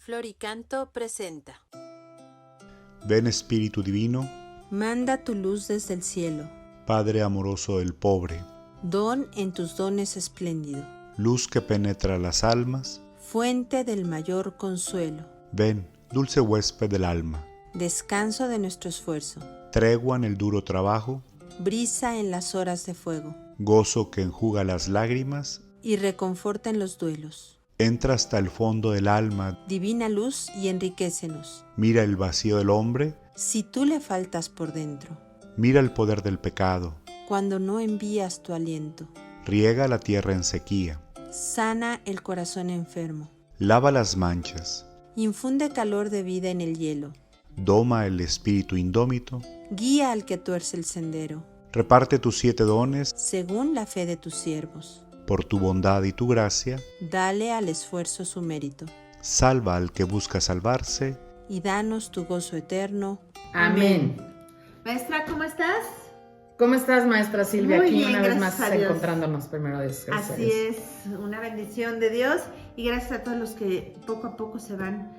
Flor y Canto presenta. Ven Espíritu Divino, Manda tu luz desde el cielo, Padre amoroso del pobre, don en tus dones espléndido, luz que penetra las almas, fuente del mayor consuelo, ven, dulce huésped del alma, descanso de nuestro esfuerzo, tregua en el duro trabajo, brisa en las horas de fuego, gozo que enjuga las lágrimas, y reconforta en los duelos. entra hasta el fondo del alma, Divina luz y enriquécenos, mira el vacío del hombre, si tú le faltas por dentro, mira el poder del pecado, cuando no envías tu aliento, riega la tierra en sequía, sana el corazón enfermo, lava las manchas, infunde calor de vida en el hielo, doma el espíritu indómito, guía al que tuerce el sendero, reparte tus 7 dones, según la fe de tus siervos. por tu bondad y tu gracia, Dale al esfuerzo su mérito, salva al que busca salvarse, y danos tu gozo eterno. Amén. Maestra, ¿cómo estás? ¿Cómo estás, maestra Silvia? Muy Aquí bien, una vez gracias más a Dios. encontrándonos, primero Dios. Gracias a Así Dios. es, una bendición de Dios y gracias a todos los que poco a poco se van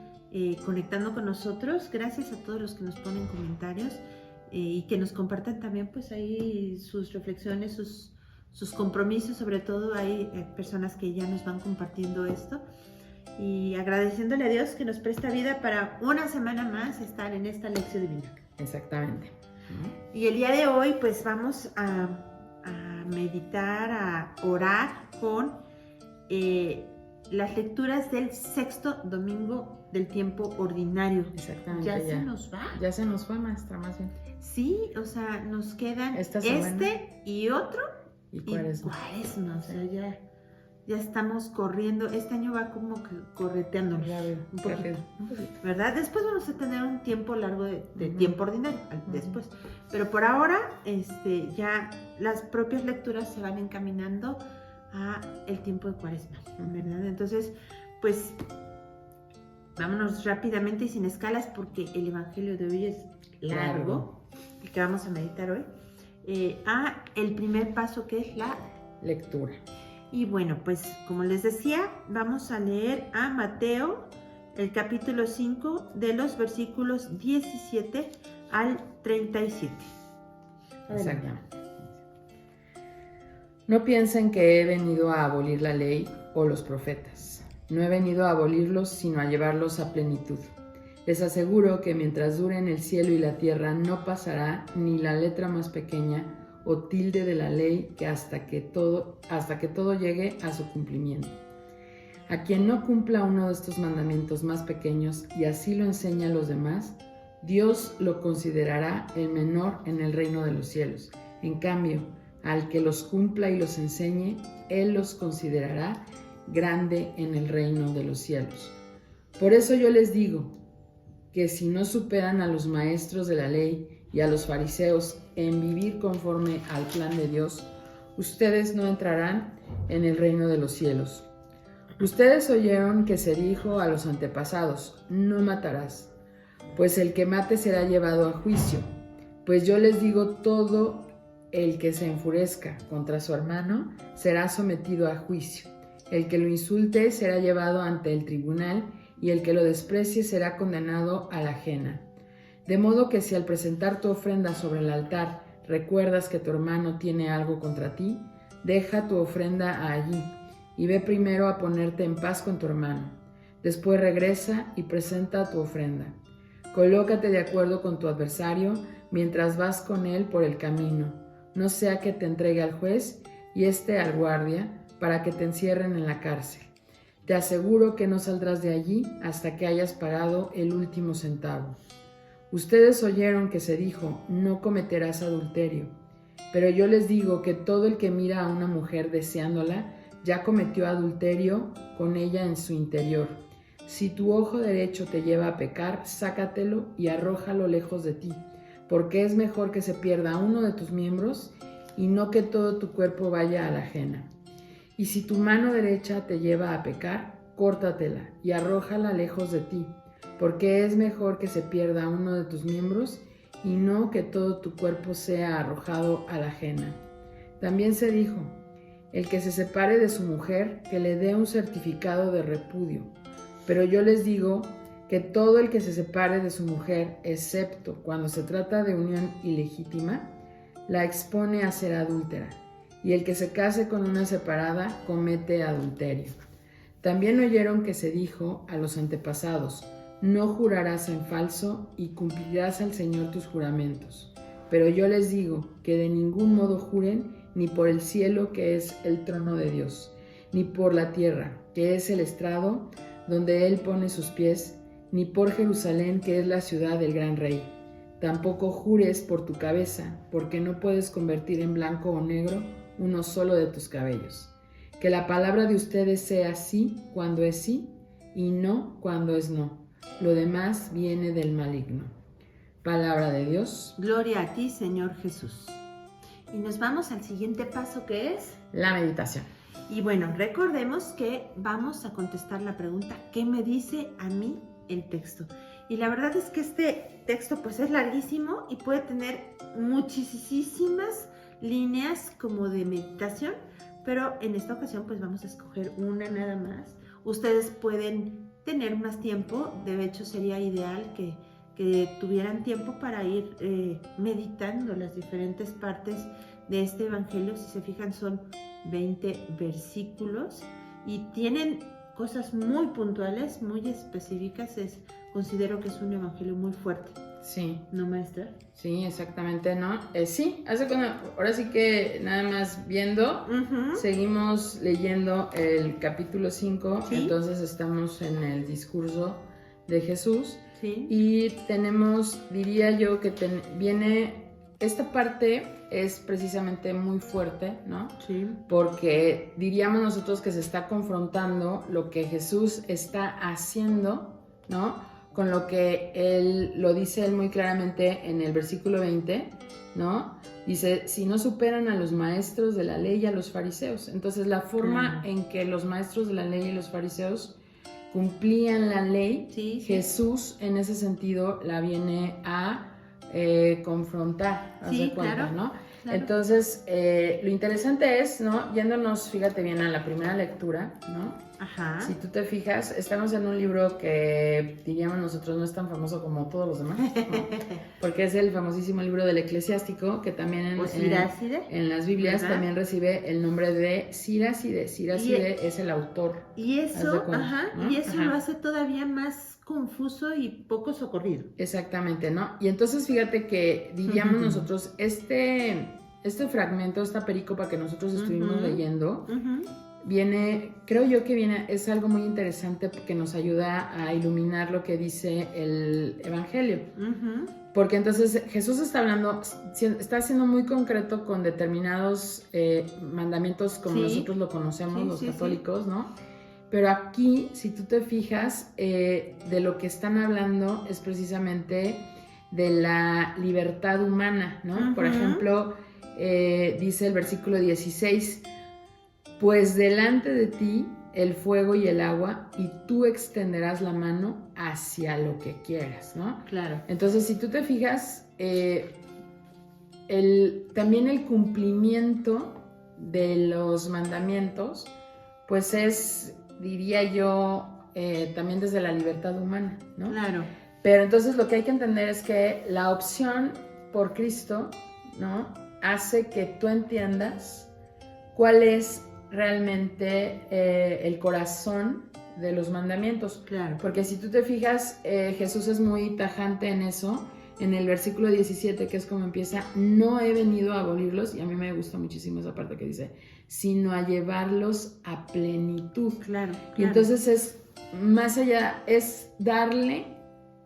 conectando con nosotros. Gracias a todos los que nos ponen comentarios y que nos compartan también pues ahí sus reflexiones, sus compromisos. Sobre todo hay personas que ya nos van compartiendo esto y agradeciéndole a Dios que nos presta vida para una semana más estar en esta lección divina. Exactamente. Y el día de hoy pues vamos a meditar, a orar con las lecturas del 6º domingo del tiempo ordinario. Exactamente. Ya se nos va. Ya se nos fue, maestra, más bien. Sí, o sea, nos quedan Esta semana. este y otro ¿Y Cuaresma? Cuaresma, o sea, ya estamos corriendo. Este año va como que correteando Ya veo. un poquito. rápido, un poquito. ¿Verdad? Después vamos a tener un tiempo largo de Ujú. tiempo ordinario, Ujú. después. Pero por ahora, ya las propias lecturas se van encaminando a el tiempo de Cuaresma, ¿verdad? Entonces, pues, vámonos rápidamente y sin escalas porque el Evangelio de hoy es largo, el que vamos a meditar hoy, a el primer paso que es la... Lectura. Y bueno, pues, como les decía, vamos a leer a Mateo, el capítulo 5, de los versículos 17 al 37. Adelante. Exactamente. No piensen que he venido a abolir la ley o los profetas. No he venido a abolirlos, sino a llevarlos a plenitud. Les aseguro que mientras duren el cielo y la tierra no pasará ni la letra más pequeña o tilde de la ley hasta que todo llegue a su cumplimiento. A quien no cumpla uno de estos mandamientos más pequeños y así lo enseña a los demás, Dios lo considerará el menor en el reino de los cielos. En cambio, al que los cumpla y los enseñe, Él los considerará grande en el reino de los cielos. Por eso yo les digo que si no superan a los maestros de la ley y a los fariseos en vivir conforme al plan de Dios, ustedes no entrarán en el reino de los cielos. Ustedes oyeron que se dijo a los antepasados, no matarás, pues el que mate será llevado a juicio. Pues yo les digo, todo el que se enfurezca contra su hermano será sometido a juicio. El que lo insulte será llevado ante el tribunal y el que lo desprecie será condenado a la ajena. De modo que si al presentar tu ofrenda sobre el altar recuerdas que tu hermano tiene algo contra ti, deja tu ofrenda allí y ve primero a ponerte en paz con tu hermano. Después regresa y presenta tu ofrenda. Colócate de acuerdo con tu adversario mientras vas con él por el camino, no sea que te entregue al juez y éste al guardia para que te encierren en la cárcel. Te aseguro que no saldrás de allí hasta que hayas pagado el último centavo. Ustedes oyeron que se dijo, no cometerás adulterio. Pero yo les digo que todo el que mira a una mujer deseándola, ya cometió adulterio con ella en su interior. Si tu ojo derecho te lleva a pecar, sácatelo y arrójalo lejos de ti, porque es mejor que se pierda uno de tus miembros y no que todo tu cuerpo vaya a la ajena. Y si tu mano derecha te lleva a pecar, córtatela y arrójala lejos de ti, porque es mejor que se pierda uno de tus miembros y no que todo tu cuerpo sea arrojado a la ajena. También se dijo, el que se separe de su mujer, que le dé un certificado de repudio. Pero yo les digo que todo el que se separe de su mujer, excepto cuando se trata de unión ilegítima, la expone a ser adúltera, y el que se case con una separada comete adulterio. También oyeron que se dijo a los antepasados: no jurarás en falso y cumplirás al Señor tus juramentos. Pero yo les digo que de ningún modo juren, ni por el cielo, que es el trono de Dios, ni por la tierra, que es el estrado donde Él pone sus pies, ni por Jerusalén, que es la ciudad del gran rey. Tampoco jures por tu cabeza, porque no puedes convertir en blanco o negro uno solo de tus cabellos. Que la palabra de ustedes sea sí cuando es sí y no cuando es no. Lo demás viene del maligno. Palabra de Dios. Gloria a ti, Señor Jesús. Y nos vamos al siguiente paso, que es la meditación. Y bueno, recordemos que vamos a contestar la pregunta: ¿qué me dice a mí el texto? Y la verdad es que este texto pues es larguísimo y puede tener muchísimas líneas como de meditación, pero en esta ocasión pues vamos a escoger una nada más. Ustedes pueden tener más tiempo, de hecho sería ideal que tuvieran tiempo para ir meditando las diferentes partes de este evangelio. Si se fijan, son 20 versículos y tienen cosas muy puntuales, muy específicas. Considero que es un evangelio muy fuerte. Sí. ¿No, maestra? Sí, exactamente, ¿no? Sí, ahora sí que nada más viendo, seguimos leyendo el capítulo 5, ¿sí? Entonces estamos en el discurso de Jesús. Sí. Y tenemos, diría yo, que viene, esta parte es precisamente muy fuerte, ¿no? Sí. Porque diríamos nosotros que se está confrontando lo que Jesús está haciendo, ¿no? Con lo que lo dice él muy claramente en el versículo 20, ¿no? Dice: si no superan a los maestros de la ley y a los fariseos. Entonces la forma en que los maestros de la ley y los fariseos cumplían la ley, sí. Jesús en ese sentido la viene a confrontar, haz de cuenta, claro, ¿no? Claro. Entonces, lo interesante es, ¿no? Yéndonos, fíjate bien, a la primera lectura, ¿no? Ajá. Si tú te fijas, estamos en un libro que diríamos nosotros no es tan famoso como todos los demás, ¿no? Porque es el famosísimo libro del Eclesiástico, que también en las Biblias, ¿verdad?, también recibe el nombre de Siracide. Siracide es el autor. Y eso, ¿no? Y eso lo hace todavía más confuso y poco socorrido. Exactamente, ¿no? Y entonces fíjate que diríamos nosotros, este fragmento, esta perícopa que nosotros estuvimos leyendo, creo yo que es algo muy interesante porque nos ayuda a iluminar lo que dice el Evangelio. Porque entonces Jesús está siendo muy concreto con determinados mandamientos como nosotros lo conocemos, los católicos, ¿no? Pero aquí, si tú te fijas, de lo que están hablando es precisamente de la libertad humana, ¿no? Por ejemplo, dice el versículo 16: pues delante de ti el fuego y el agua, y tú extenderás la mano hacia lo que quieras, ¿no? Claro. Entonces, si tú te fijas, también el cumplimiento de los mandamientos, pues es, diría yo, también desde la libertad humana, ¿no? Claro. Pero entonces lo que hay que entender es que la opción por Cristo, ¿no?, hace que tú entiendas cuál es realmente el corazón de los mandamientos. Claro. Porque si tú te fijas, Jesús es muy tajante en eso, en el versículo 17, que es como empieza: no he venido a abolirlos, y a mí me gusta muchísimo esa parte que dice, sino a llevarlos a plenitud. Claro. Y entonces es más allá, es darle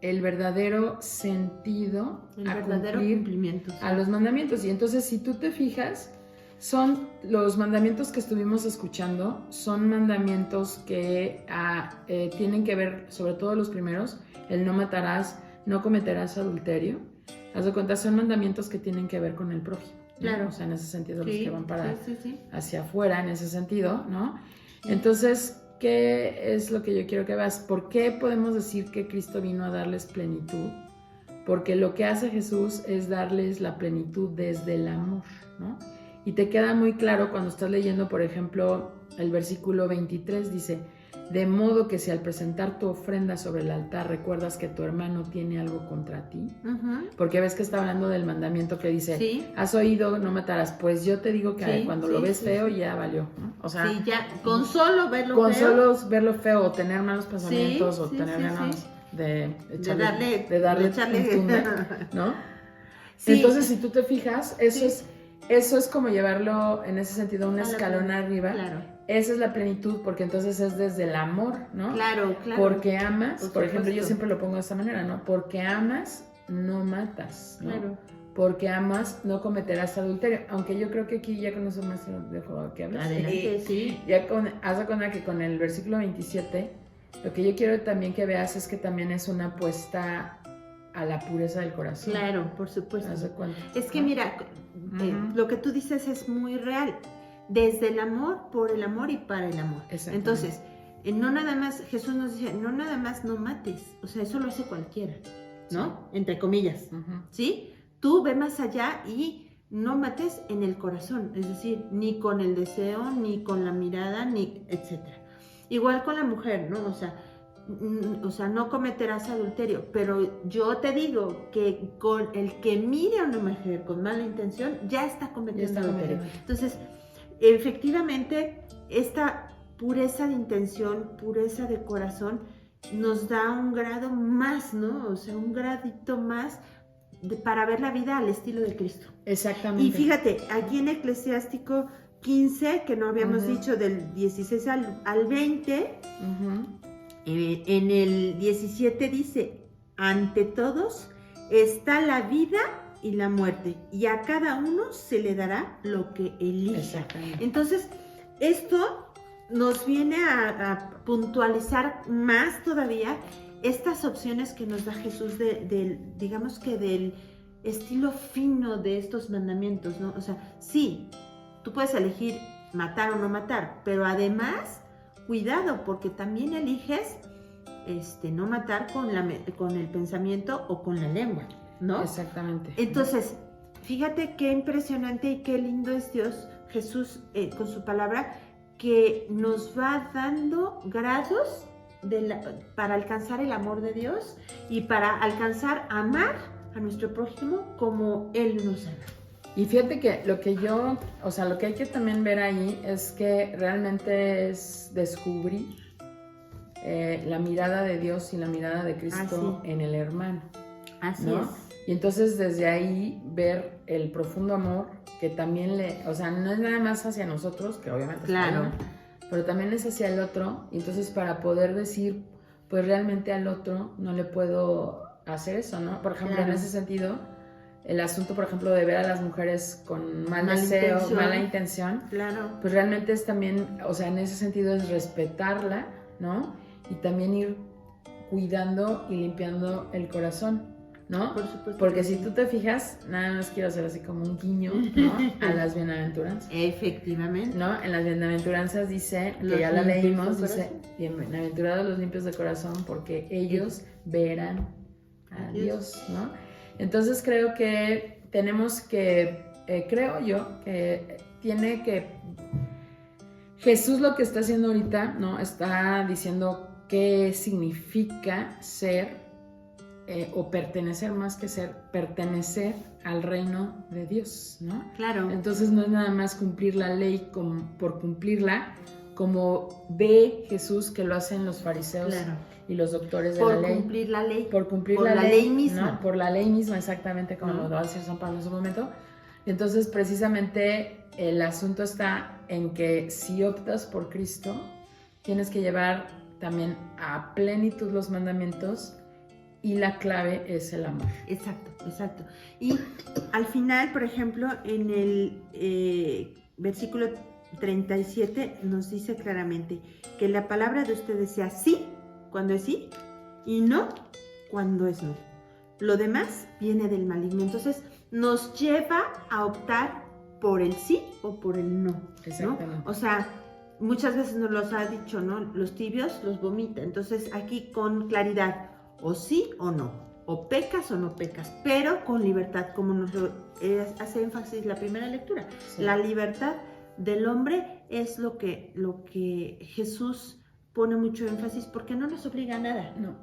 el verdadero sentido, el verdadero cumplimiento, a los mandamientos. Y entonces, si tú te fijas, son los mandamientos que estuvimos escuchando, son mandamientos que tienen que ver, sobre todo los primeros, el no matarás, no cometerás adulterio. Haz de cuenta, son mandamientos que tienen que ver con el prójimo, ¿no? Claro. O sea, en ese sentido, los que van para hacia afuera, en ese sentido, ¿no? Entonces, ¿qué es lo que yo quiero que veas? ¿Por qué podemos decir que Cristo vino a darles plenitud? Porque lo que hace Jesús es darles la plenitud desde el amor, ¿no? Y te queda muy claro cuando estás leyendo, por ejemplo, el versículo 23, dice: De modo que si al presentar tu ofrenda sobre el altar recuerdas que tu hermano tiene algo contra ti, porque ves que está hablando del mandamiento que dice, Sí. has oído, no matarás. Pues yo te digo que Sí, cuando sí, lo ves sí, feo sí. ya valió, ¿no? O sea, Sí, ya, con solo verlo con feo, solo verlo feo o tener malos pensamientos o sí, tener sí, ganas sí. de darle un túnel, ¿no? Sí. Entonces, si tú te fijas, Sí. eso es como llevarlo en ese sentido un A la escalón plenitud, arriba. claro. Esa es la plenitud, porque entonces es desde el amor, ¿no? Claro, claro. Porque amas, por ejemplo, yo supuesto. siempre lo pongo de esta manera, ¿no? Porque amas, no matas, ¿no? Claro. Porque amas, no cometerás adulterio. Aunque yo creo que aquí ya con eso más dejo que hablas. Adelante, sí. Ya haz de cuenta que con el versículo 27, lo que yo quiero también que veas es que también es una apuesta a la pureza del corazón. Claro, por supuesto. Haz de cuenta, Es que ¿no? mira, lo que tú dices es muy real. Desde el amor, por el amor y para el amor. Exactamente. Entonces, no nada más, Jesús nos dice, no nada más no mates. O sea, eso lo hace cualquiera, ¿no? Entre comillas, ¿sí? Tú ve más allá y no mates en el corazón. Es decir, ni con el deseo, ni con la mirada, ni etcétera. Igual con la mujer, ¿no? O sea, no cometerás adulterio, pero yo te digo que con el que mire a una mujer con mala intención, ya está cometiendo adulterio. Entonces, efectivamente, esta pureza de intención, pureza de corazón, nos da un grado más, ¿no? O sea, un gradito más para ver la vida al estilo de Cristo. Exactamente. Y fíjate, aquí en Eclesiástico 15, que no habíamos dicho del 16 al 20, en el 17 dice, ante todos está la vida y la muerte, y a cada uno se le dará lo que elija. Exactamente. Entonces, esto nos viene a puntualizar más todavía estas opciones que nos da Jesús digamos que del estilo fino de estos mandamientos, ¿no? O sea, sí, tú puedes elegir matar o no matar, pero además, cuidado, porque también eliges no matar con el pensamiento o con la lengua, ¿no? Exactamente. Entonces, fíjate qué impresionante y qué lindo es Dios, Jesús, con su palabra, que nos va dando grados para alcanzar el amor de Dios y para alcanzar a amar a nuestro prójimo como Él nos ama. Y fíjate que lo que hay que también ver ahí es que realmente es descubrir la mirada de Dios y la mirada de Cristo en el hermano. Así ¿no? es. Y entonces desde ahí ver el profundo amor que también no es nada más hacia nosotros, que obviamente claro, está bien, pero también es hacia el otro. Y entonces para poder decir, pues realmente al otro no le puedo hacer eso, ¿no? Por ejemplo, en ese sentido, el asunto, por ejemplo, de ver a las mujeres con mal deseo, mala intención, claro, pues realmente es también, o sea, en ese sentido es respetarla, ¿no? Y también ir cuidando y limpiando el corazón, ¿no? Por supuesto. Porque si tú te fijas, nada más quiero hacer así como un guiño, ¿no? A las bienaventuranzas. Efectivamente. ¿No? En las bienaventuranzas dice, que Los ya la leímos, limpios de dice, bienaventurados los limpios de corazón, porque ellos verán a Dios, ¿no? Entonces creo que tenemos que, creo yo, que tiene que, Jesús lo que está haciendo ahorita, ¿no? Está diciendo qué significa ser o pertenecer, más que ser, pertenecer al reino de Dios, ¿no? Claro. Entonces no es nada más cumplir la ley por cumplirla, como ve Jesús que lo hacen los fariseos y los doctores de la ley. Por cumplir la ley. Por cumplir por la ley misma. ¿no? Por la ley misma, exactamente, como lo va a decir San Pablo en su momento. Y entonces, precisamente, el asunto está en que si optas por Cristo, tienes que llevar también a plenitud los mandamientos, y la clave es el amor. Exacto, exacto. Y al final, por ejemplo, en el versículo 37 nos dice claramente que la palabra de ustedes sea sí cuando es sí y no cuando es no. Lo demás viene del maligno. Entonces nos lleva a optar por el sí o por el no. Exactamente. ¿no? O sea, muchas veces nos los ha dicho, ¿no? Los tibios los vomita. Entonces aquí con claridad, o sí o no, o pecas o no pecas, pero con libertad, como nos lo hace énfasis la primera lectura. Sí. La libertad del hombre es lo que Jesús pone mucho énfasis porque no nos obliga a nada. No.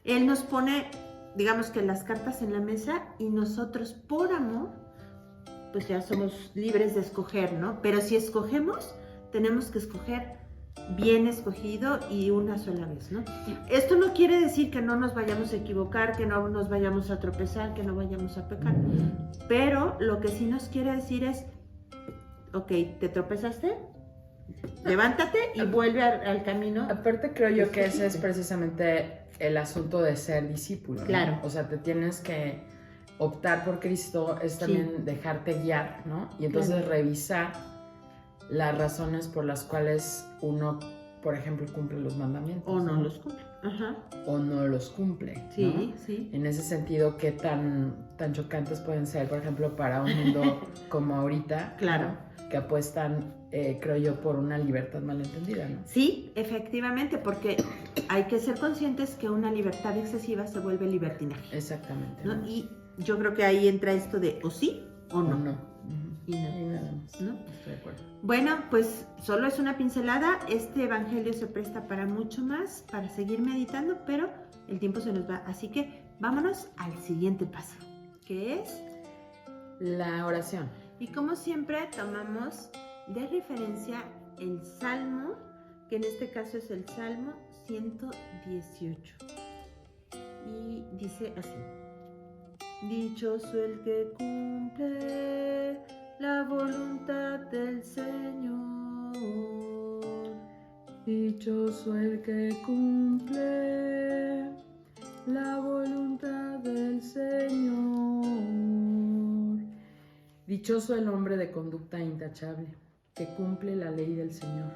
Él nos pone, digamos que las cartas en la mesa y nosotros por amor, pues ya somos libres de escoger, ¿no? Pero si escogemos, tenemos que escoger bien escogido y una sola vez, ¿no? Esto no quiere decir que no nos vayamos a equivocar, que no nos vayamos a tropezar, que no vayamos a pecar, pero lo que sí nos quiere decir es, ok, te tropezaste, levántate y vuelve al camino. Aparte creo yo que ese es precisamente el asunto de ser discípulo, ¿no? Claro. O sea, te tienes que optar por Cristo, es también dejarte guiar, ¿no? Y entonces revisar las razones por las cuales uno, por ejemplo, cumple los mandamientos. O no los cumple. Ajá. O no los cumple. Sí, ¿no? sí. En ese sentido, ¿qué tan chocantes pueden ser, por ejemplo, para un mundo como ahorita? Claro. ¿no? Que apuestan, creo yo, por una libertad malentendida, ¿no? Sí, efectivamente, porque hay que ser conscientes que una libertad excesiva se vuelve libertinaje. Exactamente. ¿no? ¿no? Y yo creo que ahí entra esto de o sí o no. O no. Y no. Y nada más. ¿No? Estoy de acuerdo. Bueno, pues solo es una pincelada. Este evangelio se presta para mucho más, para seguir meditando, pero el tiempo se nos va. Así que vámonos al siguiente paso, que es... La oración. Y como siempre tomamos de referencia el Salmo, que en este caso es el Salmo 118. Y dice así: dichoso el que cumple la voluntad del Señor. Dichoso el que cumple la voluntad del Señor. Dichoso el hombre de conducta intachable, que cumple la ley del Señor.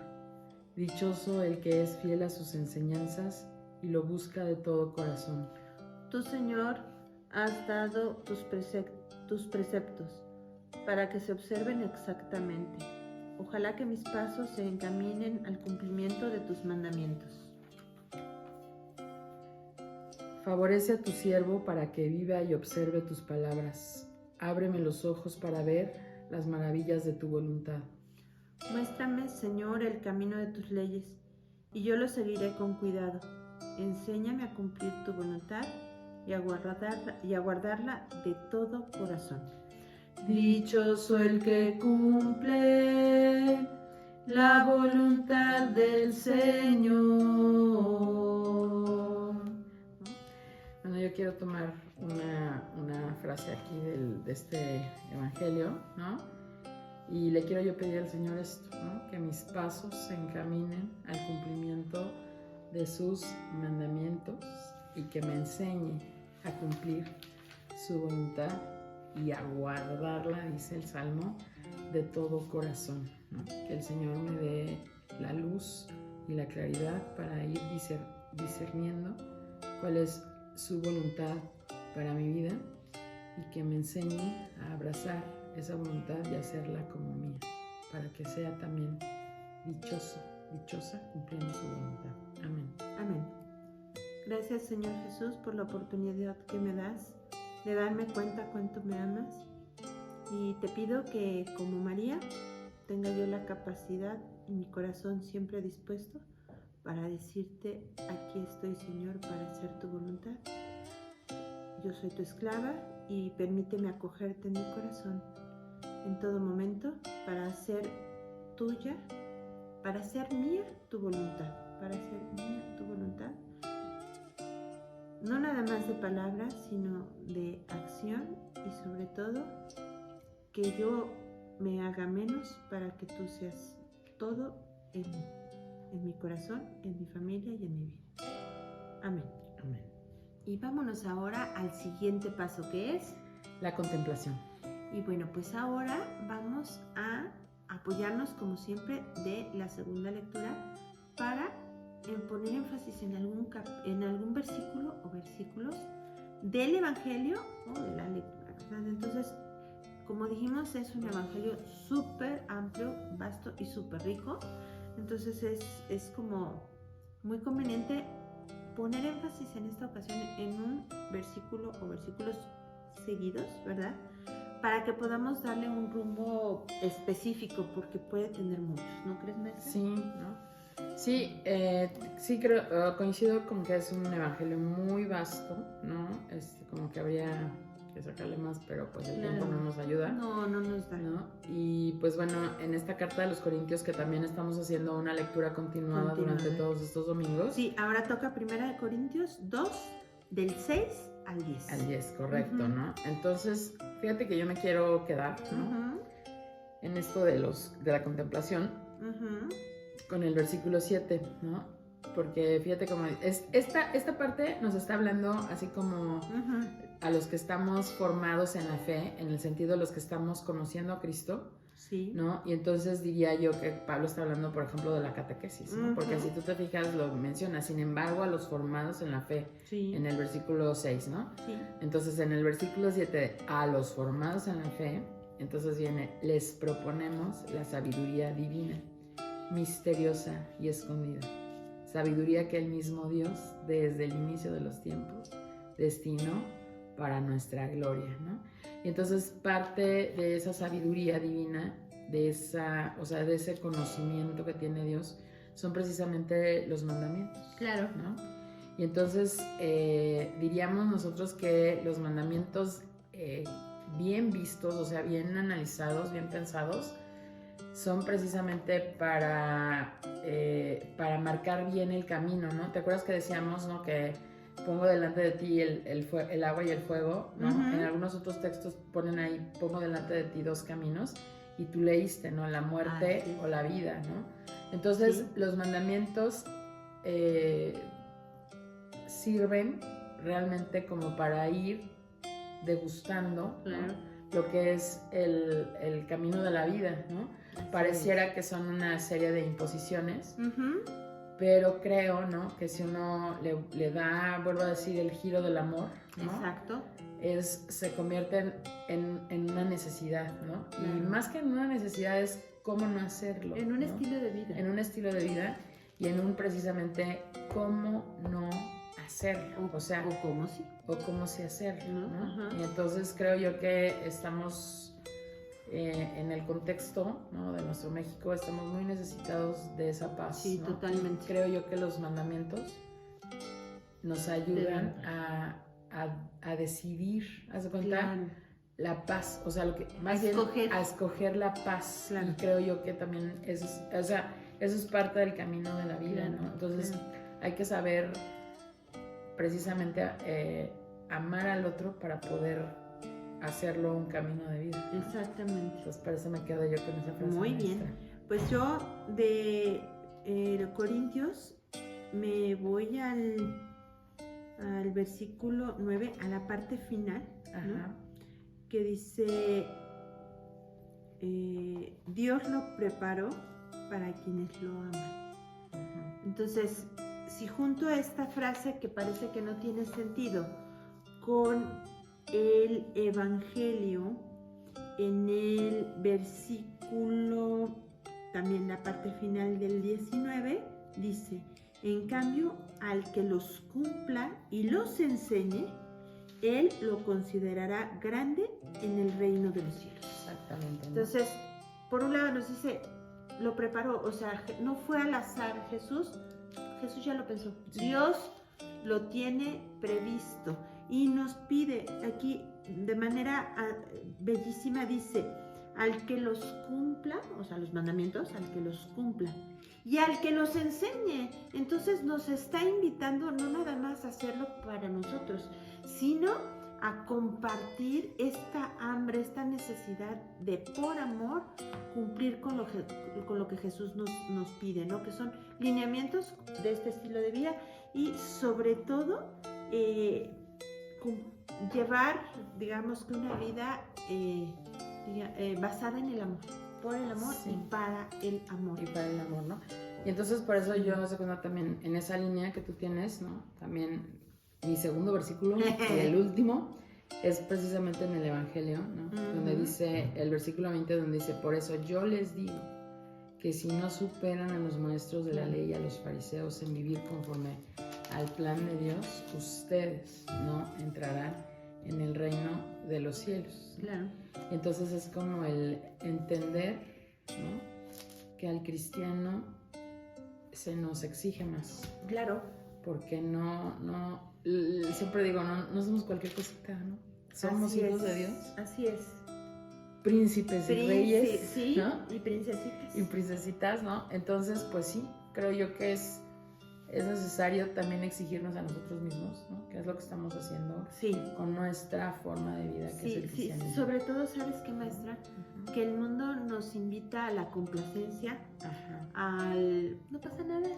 Dichoso el que es fiel a sus enseñanzas y lo busca de todo corazón. Tú, Señor, has dado tus preceptos para que se observen exactamente. Ojalá que mis pasos se encaminen al cumplimiento de tus mandamientos. Favorece a tu siervo para que viva y observe tus palabras. Ábreme los ojos para ver las maravillas de tu voluntad. Muéstrame, Señor, el camino de tus leyes, y yo lo seguiré con cuidado. Enséñame a cumplir tu voluntad y a guardarla de todo corazón. Dichoso el que cumple la voluntad del Señor. Bueno, yo quiero tomar una frase aquí de este evangelio, ¿no? Y le quiero yo pedir al Señor esto, ¿no? Que mis pasos se encaminen al cumplimiento de sus mandamientos y que me enseñe a cumplir su voluntad y a guardarla, dice el Salmo, de todo corazón, ¿no? Que el Señor me dé la luz y la claridad para ir discerniendo cuál es su voluntad para mi vida y que me enseñe a abrazar esa voluntad y hacerla como mía, para que sea también dichosa cumpliendo su voluntad. Amén. Amén. Gracias, Señor Jesús, por la oportunidad que me das de darme cuenta cuánto me amas. Y te pido que, como María, tenga yo la capacidad y mi corazón siempre dispuesto para decirte: aquí estoy, Señor, para hacer tu voluntad. Yo soy tu esclava y permíteme acogerte en mi corazón en todo momento para hacer tuya, para hacer mía tu voluntad, para hacer mía tu voluntad. No nada más de palabras, sino de acción y sobre todo que yo me haga menos para que tú seas todo en mi corazón, en mi familia y en mi vida. Amén. Amén. Y vámonos ahora al siguiente paso, que es... La contemplación. Y bueno, pues ahora vamos a apoyarnos, como siempre, de la segunda lectura para poner énfasis en algún versículo o versículos del Evangelio o de la lectura, ¿verdad? Entonces, como dijimos, es un Evangelio súper amplio, vasto y súper rico. Entonces es como muy conveniente poner énfasis en esta ocasión en un versículo o versículos seguidos, ¿verdad? Para que podamos darle un rumbo específico, porque puede tener muchos, ¿no crees, Maestra? Sí, ¿no? Sí, sí creo, coincido con que es un evangelio muy vasto, ¿no? Como que habría que sacarle más, pero pues el tiempo no nos ayuda. No nos da. ¿No? Y pues bueno, en esta carta de los Corintios, que también estamos haciendo una lectura continuada durante todos estos domingos. Sí, ahora toca 1 Corintios 2, del 6 al 10. Al 10, correcto, ¿no? Entonces, fíjate que yo me quiero quedar, ¿no? En esto de la contemplación, con el versículo 7, ¿no? Porque fíjate cómo esta parte nos está hablando así como a los que estamos formados en la fe, en el sentido de los que estamos conociendo a Cristo, sí, ¿no? Y entonces diría yo que Pablo está hablando, por ejemplo, de la catequesis, ¿no? Porque si tú te fijas, lo menciona, sin embargo, a los formados en la fe, sí, en el versículo 6, ¿no? sí. Entonces, en el versículo 7, a los formados en la fe, entonces viene, les proponemos la sabiduría divina, misteriosa y escondida. Sabiduría que el mismo Dios, desde el inicio de los tiempos, destinó para nuestra gloria, ¿no? Y entonces parte de esa sabiduría divina, de ese conocimiento que tiene Dios, son precisamente los mandamientos. Claro. ¿No? Y entonces diríamos nosotros que los mandamientos bien vistos, o sea, bien analizados, bien pensados, son precisamente para marcar bien el camino, ¿no? ¿Te acuerdas que decíamos, ¿no? Que pongo delante de ti el agua y el fuego, ¿no? En algunos otros textos ponen ahí, pongo delante de ti dos caminos, y tú leíste, ¿no? La muerte o la vida, ¿no? Entonces, los mandamientos sirven realmente como para ir degustando, ¿no? Lo que es el camino de la vida, ¿no? Pareciera que son una serie de imposiciones, pero creo, ¿no? Que si uno le da, vuelvo a decir, el giro del amor, ¿no? Exacto. Se convierte en una necesidad, ¿no? Claro. Y más que en una necesidad es cómo no hacerlo. En un ¿no? estilo de vida. En un estilo de vida y en un precisamente cómo no hacerlo. O sea, o cómo sí. O cómo sí hacerlo, ¿no? Y entonces creo yo que estamos en el contexto, ¿no? De nuestro México, estamos muy necesitados de esa paz. Sí, ¿no? totalmente. Y creo yo que los mandamientos nos ayudan a decidir, ¿haz de cuenta? Claro. La paz, o sea, lo que más bien a escoger la paz. Claro. Y creo yo que también eso es parte del camino de la vida, claro, ¿no? Entonces hay que saber precisamente amar al otro para poder hacerlo un camino de vida, ¿no? Exactamente. Entonces para eso me quedo yo con esa frase. Muy bien. Pues yo de Corintios me voy al versículo 9, a la parte final, ¿no? Que dice, Dios lo preparó para quienes lo aman. Entonces, si junto a esta frase que parece que no tiene sentido con el Evangelio, en el versículo, también la parte final del 19, dice, en cambio, al que los cumpla y los enseñe, él lo considerará grande en el reino de los cielos. Exactamente. ¿No? Entonces, por un lado nos dice, lo preparó, o sea, no fue al azar Jesús ya lo pensó. Sí. Dios lo tiene previsto y nos pide aquí de manera bellísima, dice, al que los cumpla, o sea, los mandamientos, al que los cumpla y al que los enseñe. Entonces nos está invitando no nada más a hacerlo para nosotros, sino a compartir esta hambre, esta necesidad de, por amor, cumplir con lo que Jesús nos pide, ¿no? Que son lineamientos de este estilo de vida y sobre todo llevar, digamos, que una vida basada en el amor, por el amor y para el amor. Y para el amor, ¿no? Y entonces por eso yo segundo también en esa línea que tú tienes, ¿no? También mi segundo versículo, el último, es precisamente en el Evangelio, ¿no? Donde dice, el versículo 20, donde dice, por eso yo les digo que si no superan a los maestros de la ley y a los fariseos en vivir conforme al plan de Dios, ustedes no entrarán en el reino de los cielos, ¿no? Claro. Y entonces es como el entender, ¿no? Que al cristiano se nos exige más. Claro. Porque siempre digo, no somos cualquier cosita, ¿no? Somos Así hijos es. de Dios, Así es. príncipes y reyes, Sí, ¿no? y princesitas. Y princesitas, ¿no? Entonces, pues sí, creo yo que es necesario también exigirnos a nosotros mismos, ¿no? Que es lo que estamos haciendo Sí. con nuestra forma de vida, que es Sí, el sí, cristianismo. sobre todo, ¿sabes qué, maestra? Ujú. Que el mundo nos invita a la complacencia, Ajá, no pasa nada,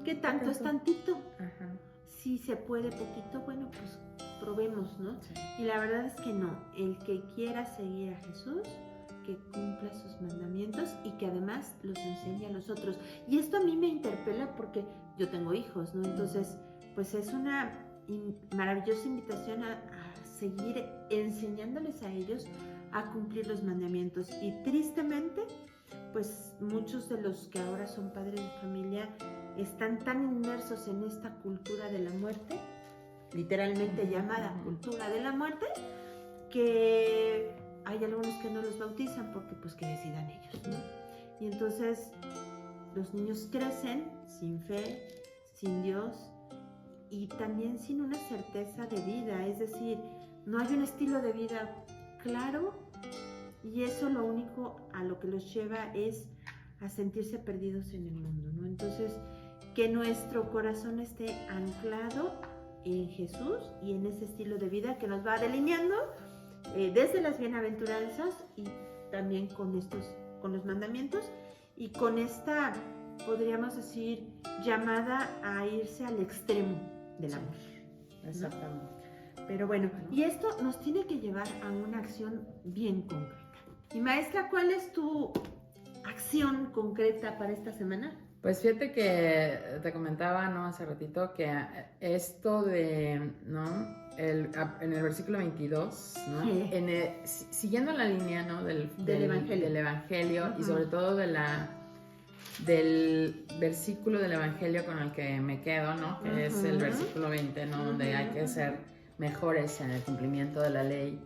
¿qué tanto es tantito? ajá. Si se puede poquito, bueno, pues probemos, ¿no? Sí. Y la verdad es que no, el que quiera seguir a Jesús, que cumpla sus mandamientos y que además los enseñe a los otros. Y esto a mí me interpela porque yo tengo hijos, ¿no? Entonces, pues es una maravillosa invitación a seguir enseñándoles a ellos a cumplir los mandamientos. Y tristemente, pues muchos de los que ahora son padres de familia están tan inmersos en esta cultura de la muerte, literalmente llamada cultura de la muerte, que hay algunos que no los bautizan porque pues que decidan ellos, ¿no? Y entonces los niños crecen sin fe, sin Dios y también sin una certeza de vida, es decir, no hay un estilo de vida claro y eso lo único a lo que los lleva es a sentirse perdidos en el mundo, ¿no? Entonces, que nuestro corazón esté anclado en Jesús y en ese estilo de vida que nos va delineando desde las bienaventuranzas y también con los mandamientos y con esta, podríamos decir, llamada a irse al extremo del amor. Exactamente. Pero bueno, y esto nos tiene que llevar a una acción bien concreta. Y maestra, ¿cuál es tu acción concreta para esta semana? Pues fíjate que te comentaba, ¿no? Hace ratito que esto de, ¿no? En el versículo 22, ¿no? Sí. Siguiendo la línea, ¿no? Del Evangelio Uh-huh. Y sobre todo del versículo del Evangelio con el que me quedo, ¿no? Que es el versículo 20, ¿no? Donde hay que ser mejores en el cumplimiento de la ley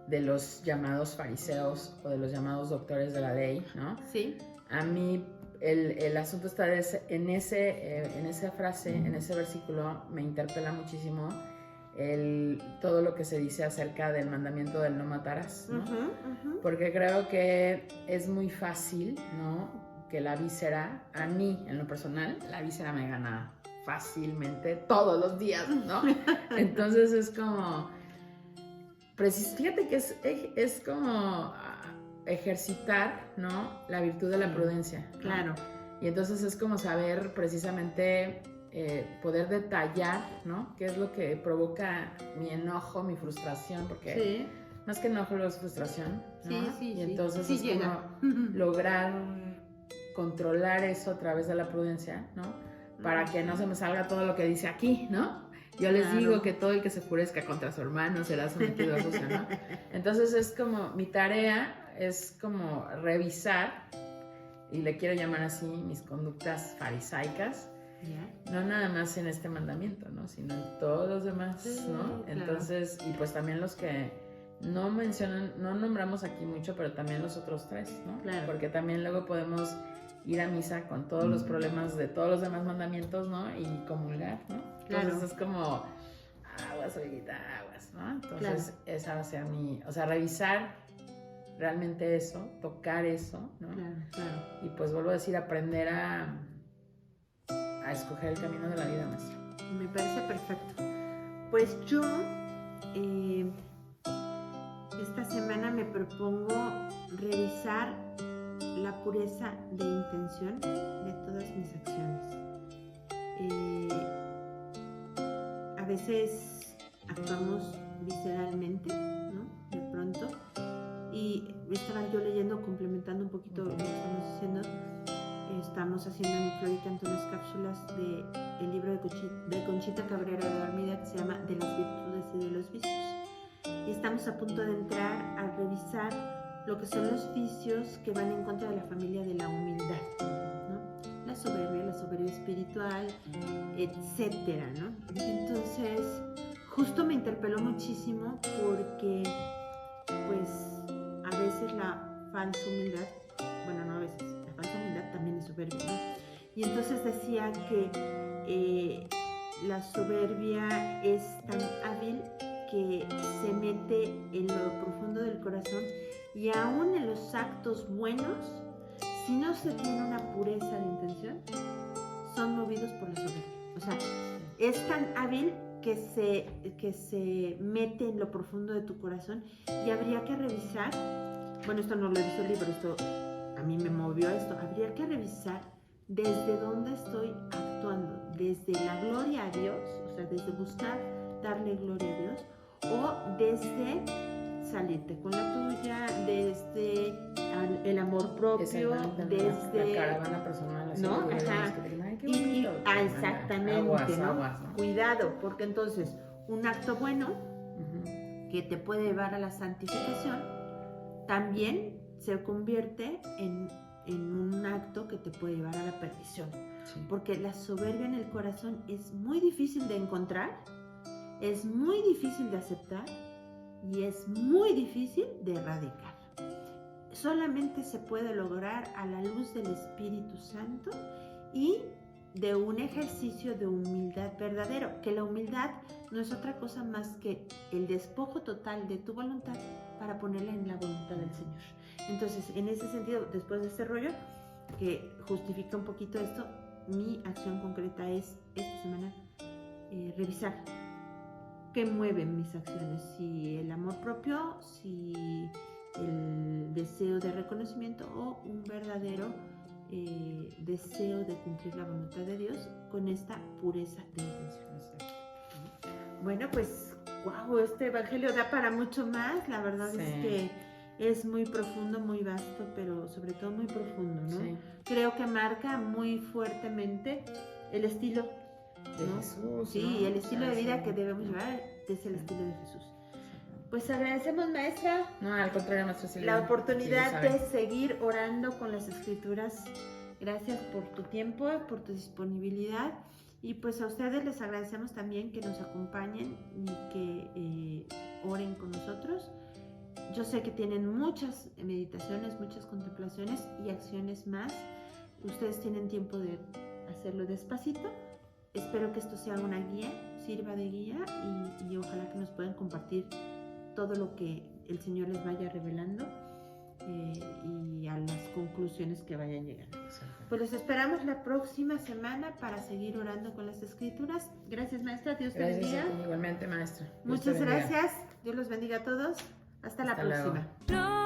de los llamados fariseos o de los llamados doctores de la ley, ¿no? Sí. A mí el asunto está en esa frase, en ese versículo, me interpela muchísimo todo lo que se dice acerca del mandamiento del no matarás, ¿no? Porque creo que es muy fácil, ¿no? Que la víscera, a mí en lo personal, la víscera me gana fácilmente todos los días, ¿no? Entonces es como, fíjate que es como ejercitar, ¿no? La virtud de la prudencia, ¿no? Claro. Y entonces es como saber precisamente poder detallar, ¿no? Qué es lo que provoca mi enojo, mi frustración, porque Sí. más que enojo es frustración, ¿no? Sí, y entonces sí es llega. como lograr controlar eso a través de la prudencia, ¿no? Para que no se me salga todo lo que dice aquí, ¿no? Yo les Claro. digo que todo el que se enfurezca contra su hermano será sometido a juicio, ¿no? Entonces es como, mi tarea es como revisar, y le quiero llamar así, mis conductas farisaicas, Ya. no nada más en este mandamiento, ¿no? Sino en todos los demás, Sí, ¿no? claro. Entonces, y pues también los que no mencionan, no nombramos aquí mucho, pero también los otros tres, ¿no? Claro. Porque también luego podemos ir a misa con todos los problemas de todos los demás mandamientos, ¿no? Y comulgar, ¿no? Claro. Entonces es como, aguas, ollita, aguas, ¿no? Entonces Claro. esa va a ser revisar realmente eso, tocar eso, ¿no? Claro, claro. Y pues vuelvo a decir, aprender a escoger el camino de la vida, maestra. Me parece perfecto. Pues yo esta semana me propongo revisar la pureza de intención de todas mis acciones. A veces actuamos visceralmente, ¿no? De pronto. Y estaba yo leyendo, complementando un poquito lo que estamos diciendo. Estamos haciendo en Floricante unas cápsulas del libro de Conchita Cabrera de Armida que se llama De las virtudes y de los vicios. Y estamos a punto de entrar a revisar lo que son los vicios que van en contra de la familia de la humildad, ¿no? La soberbia espiritual, etcétera, ¿no? Entonces, justo me interpeló muchísimo porque, pues, a veces la falsa humildad, bueno, no a veces, la falsa humildad también es soberbia, ¿no? Y entonces decía que la soberbia es tan hábil que se mete en lo profundo del corazón y aún en los actos buenos, si no se tiene una pureza de intención, son movidos por la soberbia. O sea, es tan hábil que se mete en lo profundo de tu corazón y habría que revisar, bueno, esto no lo he visto el libro, esto a mí me movió esto, habría que revisar desde dónde estoy actuando, desde la gloria a Dios, o sea, desde buscar darle gloria a Dios, o desde salirte con la tuya, desde el amor propio, desde la caravana personal, así, ¿no? que Ajá. digan, "Ay, qué bonito". Exactamente, Aguas, ¿no? aguas, ¿no? Cuidado, porque entonces un acto bueno Ujú. que te puede llevar a la santificación también se convierte en un acto que te puede llevar a la perdición. Sí. Porque la soberbia en el corazón es muy difícil de encontrar, es muy difícil de aceptar y es muy difícil de erradicar. Solamente se puede lograr a la luz del Espíritu Santo y de un ejercicio de humildad verdadero, que la humildad no es otra cosa más que el despojo total de tu voluntad para ponerla en la voluntad del Señor. Entonces, en ese sentido, después de este rollo, que justifica un poquito esto, mi acción concreta es esta semana revisar qué mueven mis acciones, si el amor propio, si el deseo de reconocimiento o un verdadero deseo de cumplir la voluntad de Dios con esta pureza de intención. Bueno, pues, wow, este evangelio da para mucho más. La verdad Sí. es que es muy profundo, muy vasto, pero sobre todo muy profundo, ¿no? Sí. Creo que marca muy fuertemente el estilo De ¿no? Jesús, Sí, ¿no? el estilo de Sí. vida que debemos llevar es el estilo de Jesús. Pues agradecemos, maestra, No, al contrario, maestra Silvia. la oportunidad Sí, lo de sabe. seguir orando con las escrituras. Gracias por tu tiempo, por tu disponibilidad. Y pues a ustedes les agradecemos también que nos acompañen y que oren con nosotros. Yo sé que tienen muchas meditaciones, muchas contemplaciones y acciones más. Ustedes tienen tiempo de hacerlo despacito. Espero que esto sea una guía, sirva de guía y ojalá que nos puedan compartir todo lo que el Señor les vaya revelando y a las conclusiones que vayan llegando. Pues los esperamos la próxima semana para seguir orando con las escrituras. Gracias, maestra. Dios te Gracias bendiga. igualmente, maestra. Dios te Muchas bendiga. gracias. Dios los bendiga a todos. Hasta la Hasta luego. próxima.